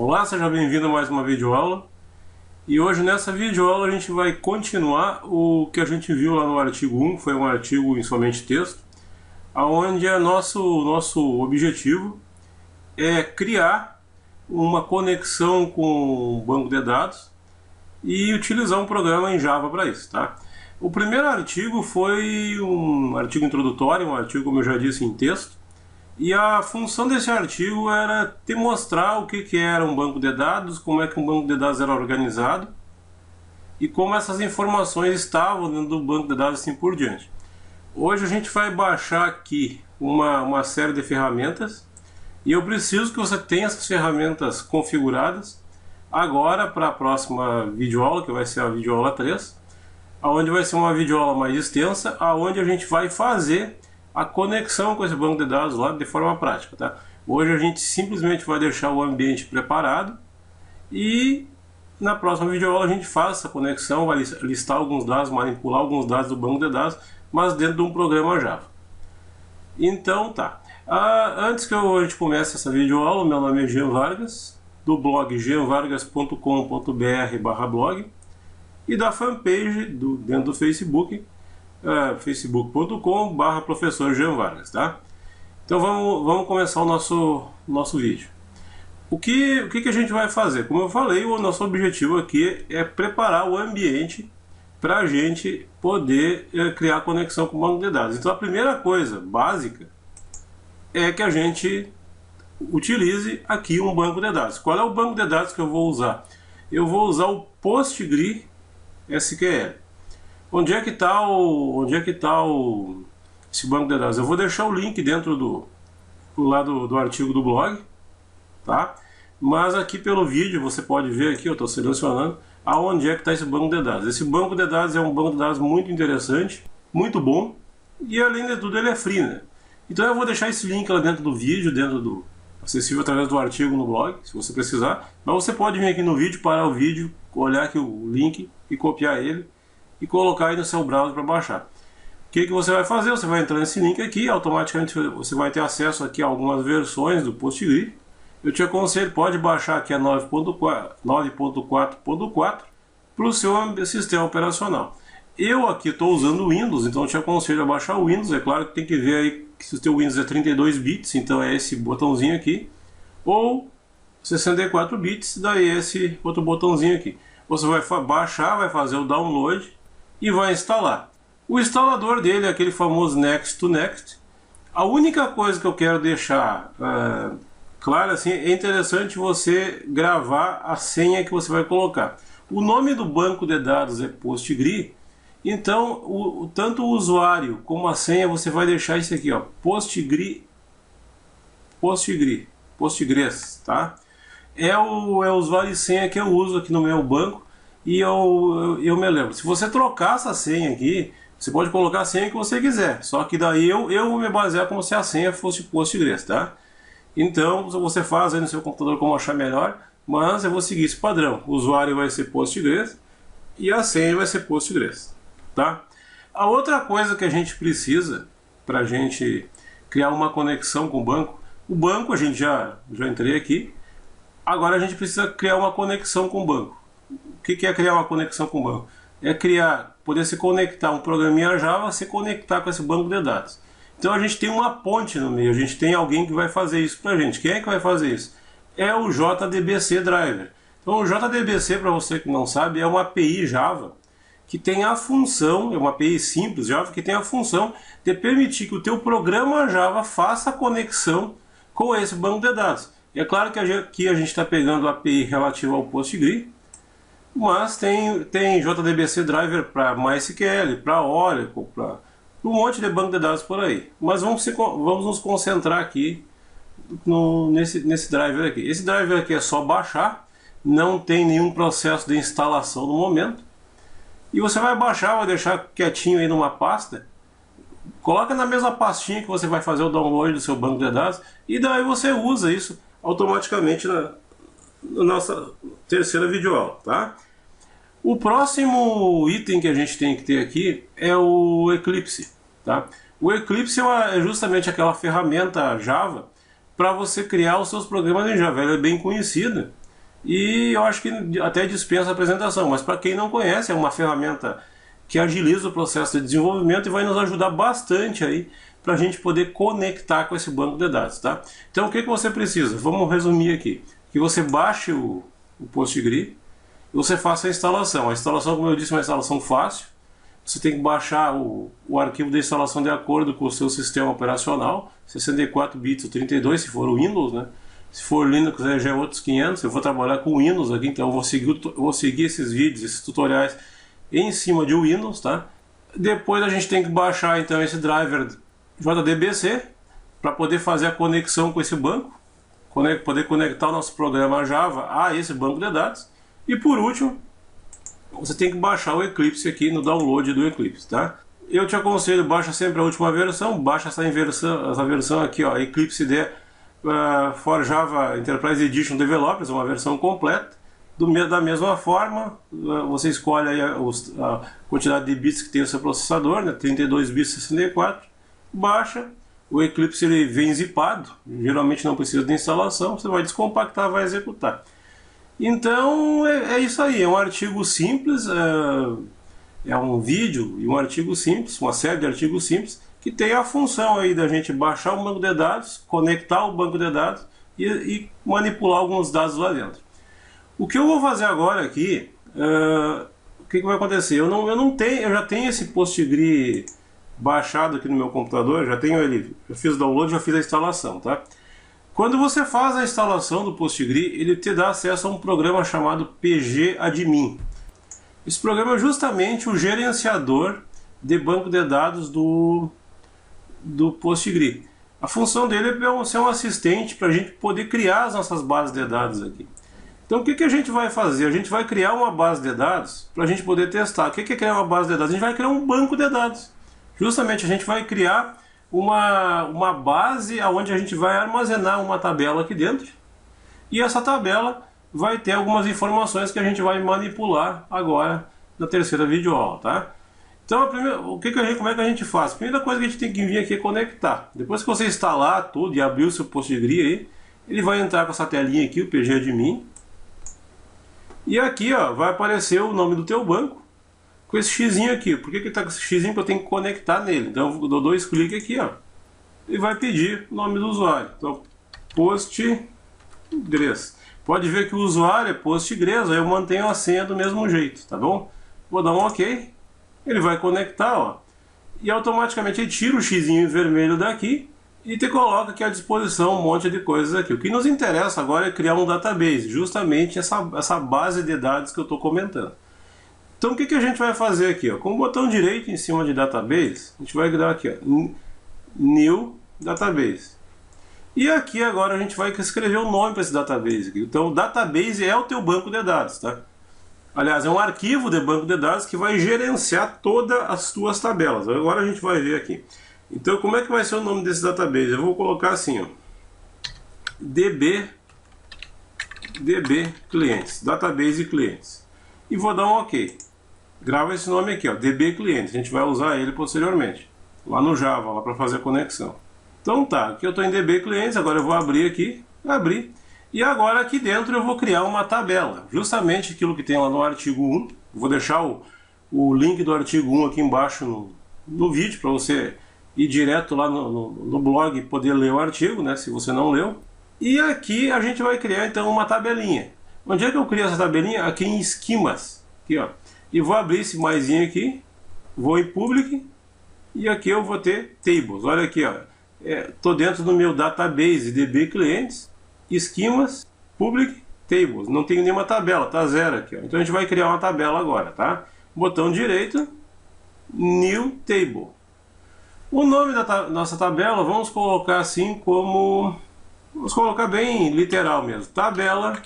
Olá, seja bem-vindo a mais uma videoaula. E hoje nessa videoaula a gente vai continuar o que a gente viu lá no artigo 1, foi um artigo em somente texto, onde nosso objetivo é criar uma conexão com um banco de dados e utilizar um programa em Java para isso, tá? O primeiro artigo foi um artigo introdutório, um artigo, como eu já disse, em texto. E a função desse artigo era te mostrar o que era um banco de dados, como é que um banco de dados era organizado e como essas informações estavam dentro do banco de dados assim por diante. Hoje a gente vai baixar aqui uma série de ferramentas e eu preciso que você tenha essas ferramentas configuradas agora para a próxima videoaula, que vai ser a videoaula 3, onde vai ser uma videoaula mais extensa, onde a gente vai fazer a conexão com esse banco de dados lá de forma prática, tá? Hoje a gente simplesmente vai deixar o ambiente preparado e na próxima videoaula a gente faz essa conexão, vai listar alguns dados, manipular alguns dados do banco de dados, mas dentro de um programa Java. Então tá. Antes que a gente comece essa videoaula, meu nome é Jean Vargas, do blog jeanvargas.com.br/blog e da fanpage dentro do Facebook, facebook.com/professor Jean Vargas, tá? Então vamos começar o nosso vídeo. O que a gente vai fazer? Como eu falei, o nosso objetivo aqui é preparar o ambiente para a gente poder criar conexão com o banco de dados. Então a primeira coisa básica é que a gente utilize aqui um banco de dados. Qual é o banco de dados que eu vou usar? Eu vou usar o PostgreSQL. Onde é que está esse banco de dados? Eu vou deixar o link dentro do artigo do blog, tá? Mas aqui pelo vídeo você pode ver aqui, eu estou selecionando aonde é que está esse banco de dados. Esse banco de dados é um banco de dados muito interessante, muito bom, e além de tudo ele é free, né? Então eu vou deixar esse link lá dentro do vídeo, acessível através do artigo no blog, se você precisar. Mas você pode vir aqui no vídeo, parar o vídeo, olhar aqui o link e copiar ele e colocar aí no seu browser para baixar. O que você vai fazer? Você vai entrar nesse link aqui, automaticamente você vai ter acesso aqui a algumas versões do Postgre. Eu te aconselho, pode baixar aqui a 9.4.4 para o seu sistema operacional. Eu aqui estou usando o Windows, então eu te aconselho a baixar o Windows. É claro que tem que ver aí que se o teu Windows é 32 bits, então é esse botãozinho aqui, ou 64 bits, daí esse outro botãozinho aqui. Você vai baixar, vai fazer o download e vai instalar. O instalador dele é aquele famoso Next to Next. A única coisa que eu quero deixar claro assim, é interessante você gravar a senha que você vai colocar. O nome do banco de dados é Postgre, então tanto o usuário como a senha você vai deixar isso aqui, ó, Postgres, tá? É o usuário e senha que eu uso aqui no meu banco. E eu me lembro, se você trocar essa senha aqui, você pode colocar a senha que você quiser. Só que daí eu vou me basear como se a senha fosse Postgres, tá? Então você faz aí no seu computador como achar melhor, mas eu vou seguir esse padrão. O usuário vai ser Postgres e a senha vai ser Postgres, tá? A outra coisa que a gente precisa para a gente criar uma conexão com o banco a gente já entrei aqui. Agora a gente precisa criar uma conexão com o banco. O que é criar uma conexão com o banco? É poder se conectar um programinha Java, se conectar com esse banco de dados. Então a gente tem uma ponte no meio, a gente tem alguém que vai fazer isso para a gente. Quem é que vai fazer isso? É o JDBC Driver. Então o JDBC, para você que não sabe, é uma API Java que tem a função, é uma API simples Java, que tem a função de permitir que o teu programa Java faça a conexão com esse banco de dados. E é claro que aqui a gente está pegando a API relativa ao Postgre, mas tem JDBC Driver para MySQL, para Oracle, para um monte de banco de dados por aí. Mas vamos nos concentrar aqui nesse driver aqui. Esse driver aqui é só baixar, não tem nenhum processo de instalação no momento. E você vai baixar, vai deixar quietinho aí numa pasta. Coloca na mesma pastinha que você vai fazer o download do seu banco de dados e daí você usa isso automaticamente na nossa terceira videoaula, tá? O próximo item que a gente tem que ter aqui é o Eclipse, tá? O Eclipse é justamente aquela ferramenta Java para você criar os seus programas em Java. Ela é bem conhecida e eu acho que até dispensa a apresentação, mas para quem não conhece, é uma ferramenta que agiliza o processo de desenvolvimento e vai nos ajudar bastante aí para a gente poder conectar com esse banco de dados, tá? Então o que você precisa? Vamos resumir aqui. Que você baixe o PostgreSQL e você faça a instalação. A instalação, como eu disse, é uma instalação fácil. Você tem que baixar o arquivo de instalação de acordo com o seu sistema operacional, 64 bits ou 32, se for o Windows, né? Se for Linux, já é outros 500. Eu vou trabalhar com Windows aqui, então eu vou seguir esses vídeos, esses tutoriais em cima de Windows, tá? Depois a gente tem que baixar então esse driver JDBC para poder fazer a conexão com esse banco, poder conectar o nosso programa Java a esse banco de dados. E por último, você tem que baixar o Eclipse aqui no download do Eclipse, tá? Eu te aconselho, baixa sempre a última versão, baixa essa versão aqui, ó, Eclipse IDE for Java Enterprise Edition Developers, uma versão completa. Da mesma forma, você escolhe aí a quantidade de bits que tem o seu processador, né, 32 bits 64, baixa, o Eclipse ele vem zipado, geralmente não precisa de instalação, você vai descompactar, vai executar. Então é isso aí, é um artigo simples, é um vídeo e um artigo simples, uma série de artigos simples, que tem a função aí da gente baixar o banco de dados, conectar o banco de dados e manipular alguns dados lá dentro. O que eu vou fazer agora aqui, o que vai acontecer? Eu já tenho esse PostgreSQL baixado aqui no meu computador, já tenho ele, eu fiz o download, já fiz a instalação, tá? Quando você faz a instalação do PostgreSQL, ele te dá acesso a um programa chamado pgadmin. Esse programa é justamente o gerenciador de banco de dados do PostgreSQL. A função dele é ser um assistente para a gente poder criar as nossas bases de dados aqui. Então o que a gente vai fazer? A gente vai criar uma base de dados para a gente poder testar. O que é criar uma base de dados? A gente vai criar um banco de dados. Justamente a gente vai criar uma base onde a gente vai armazenar uma tabela aqui dentro. E essa tabela vai ter algumas informações que a gente vai manipular agora na terceira videoaula, tá? Então, como é que a gente faz? A primeira coisa que a gente tem que vir aqui é conectar. Depois que você instalar tudo e abrir o seu PostgreSQL aí, ele vai entrar com essa telinha aqui, o pgadmin. E aqui, ó, vai aparecer o nome do teu banco com esse xizinho aqui. Por que está com esse xizinho? Porque eu tenho que conectar nele. Então eu dou 2 cliques aqui, ó, e vai pedir o nome do usuário. Então, Postgres. Pode ver que o usuário é Postgres, aí eu mantenho a senha do mesmo jeito, tá bom? Vou dar um OK. Ele vai conectar, ó, e automaticamente ele tira o xizinho vermelho daqui e te coloca aqui à disposição um monte de coisas aqui. O que nos interessa agora é criar um database, justamente essa base de dados que eu estou comentando. Então o que a gente vai fazer aqui? Ó? Com o botão direito em cima de Database, a gente vai dar aqui, ó, New Database. E aqui agora a gente vai escrever o nome para esse database aqui. Então o database é o teu banco de dados, tá? Aliás, é um arquivo de banco de dados que vai gerenciar todas as tuas tabelas. Agora a gente vai ver aqui. Então como é que vai ser o nome desse database? Eu vou colocar assim, ó, DB clientes, database clientes. E vou dar um OK. Grava esse nome aqui, ó, DB clientes. A gente vai usar ele posteriormente, lá no Java, lá para fazer a conexão. Então tá, aqui eu estou em DB clientes, agora eu vou abrir aqui, abrir. E agora aqui dentro eu vou criar uma tabela, justamente aquilo que tem lá no artigo 1. Vou deixar o link do artigo 1 aqui embaixo no vídeo, para você ir direto lá no blog e poder ler o artigo, né, se você não leu. E aqui a gente vai criar então uma tabelinha. Onde é que eu crio essa tabelinha? Aqui em esquemas, aqui, ó. E vou abrir esse maisinho aqui, vou em Public, e aqui eu vou ter Tables. Olha aqui, ó, estou dentro do meu database DB clientes, esquemas, Public, Tables. Não tenho nenhuma tabela, tá zero aqui, ó. Então a gente vai criar uma tabela agora, tá? Botão direito, New Table. O nome da nossa tabela vamos colocar assim como, vamos colocar bem literal mesmo, tabela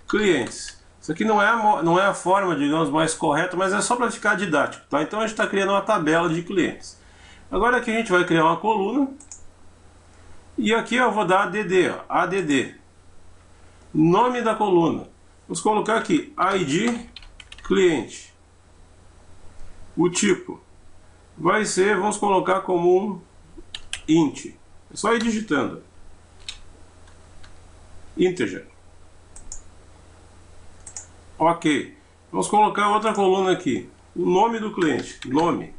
clientes. Isso aqui não é a forma, digamos, mais correta, mas é só para ficar didático, tá? Então a gente está criando uma tabela de clientes. Agora aqui a gente vai criar uma coluna. E aqui eu vou dar ADD, ó, ADD. Nome da coluna. Vamos colocar aqui ID cliente. O tipo vai ser, vamos colocar como um int. É só ir digitando. Integer. Ok. Vamos colocar outra coluna aqui. O nome do cliente. Nome.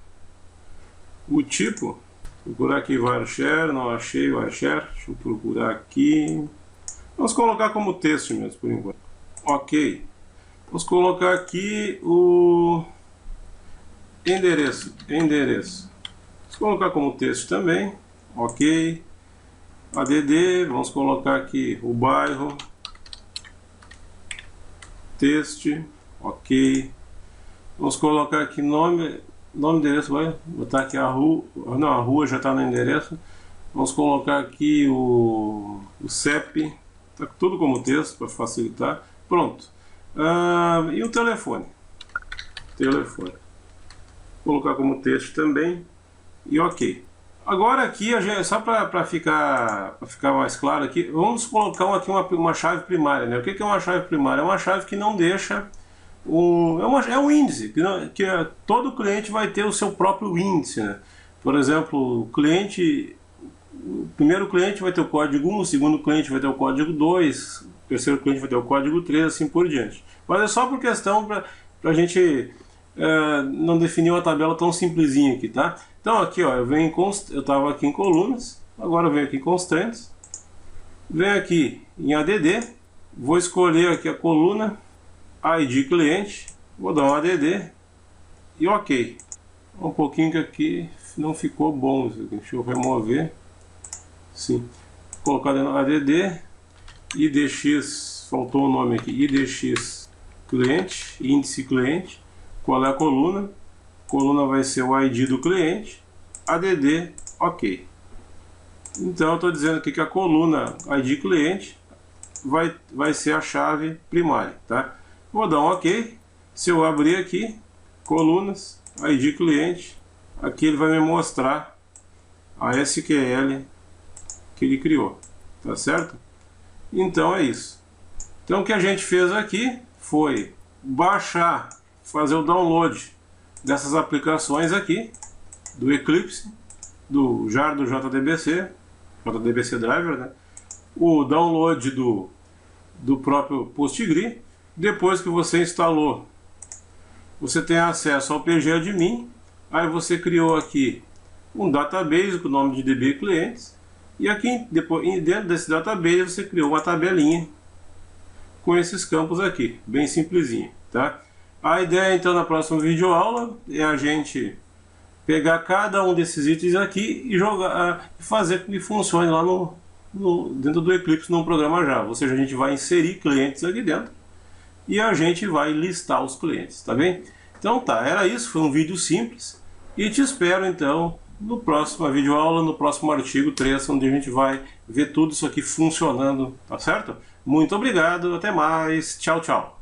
O tipo. Procurar aqui varchar. Não achei varchar. Deixa eu procurar aqui. Vamos colocar como texto mesmo, por enquanto. Ok. Vamos colocar aqui o endereço. Endereço. Vamos colocar como texto também. Ok. ADD. Vamos colocar aqui o bairro. Texto. Ok. Vamos colocar aqui nome, endereço, vai botar aqui a rua, não, a rua já está no endereço. Vamos colocar aqui o CEP, tá tudo como texto para facilitar. Pronto. E o telefone. Telefone. Vou colocar como texto também e ok. Agora aqui, só para ficar mais claro aqui, vamos colocar aqui uma chave primária, né? O que é uma chave primária? É uma chave que não deixa é um índice, todo cliente vai ter o seu próprio índice, né? Por exemplo, o primeiro cliente vai ter o código 1, o segundo cliente vai ter o código 2, o terceiro cliente vai ter o código 3, assim por diante. Mas é só por questão para a gente não definir uma tabela tão simplesinha aqui, tá? Então aqui, ó, eu estava aqui em colunas, agora eu venho aqui em constraints, venho aqui em ADD, vou escolher aqui a coluna ID cliente, vou dar um ADD e ok. Um pouquinho que aqui não ficou bom, deixa eu remover. Sim, vou colocar no ADD, IDX, faltou o nome aqui, IDX cliente, índice cliente, qual é a coluna? Coluna vai ser o ID do cliente, ADD, ok. Então eu estou dizendo aqui que a coluna ID cliente vai ser a chave primária, tá? Vou dar um ok. Se eu abrir aqui, colunas, ID cliente, aqui ele vai me mostrar a SQL que ele criou, tá certo? Então é isso. Então o que a gente fez aqui foi baixar, fazer o download dessas aplicações aqui, do Eclipse, do JAR do JDBC Driver, né? O download do próprio PostgreSQL. Depois que você instalou, você tem acesso ao pgadmin, aí você criou aqui um database com o nome de DB clientes, e aqui dentro desse database você criou uma tabelinha com esses campos aqui, bem simplesinho, tá? A ideia então na próxima videoaula é a gente pegar cada um desses itens aqui e jogar, fazer com que funcione lá dentro do Eclipse num programa Java, ou seja, a gente vai inserir clientes aqui dentro e a gente vai listar os clientes, tá bem? Então tá, era isso, foi um vídeo simples e te espero então no próximo videoaula, no próximo artigo 3, onde a gente vai ver tudo isso aqui funcionando, tá certo? Muito obrigado, até mais, tchau, tchau!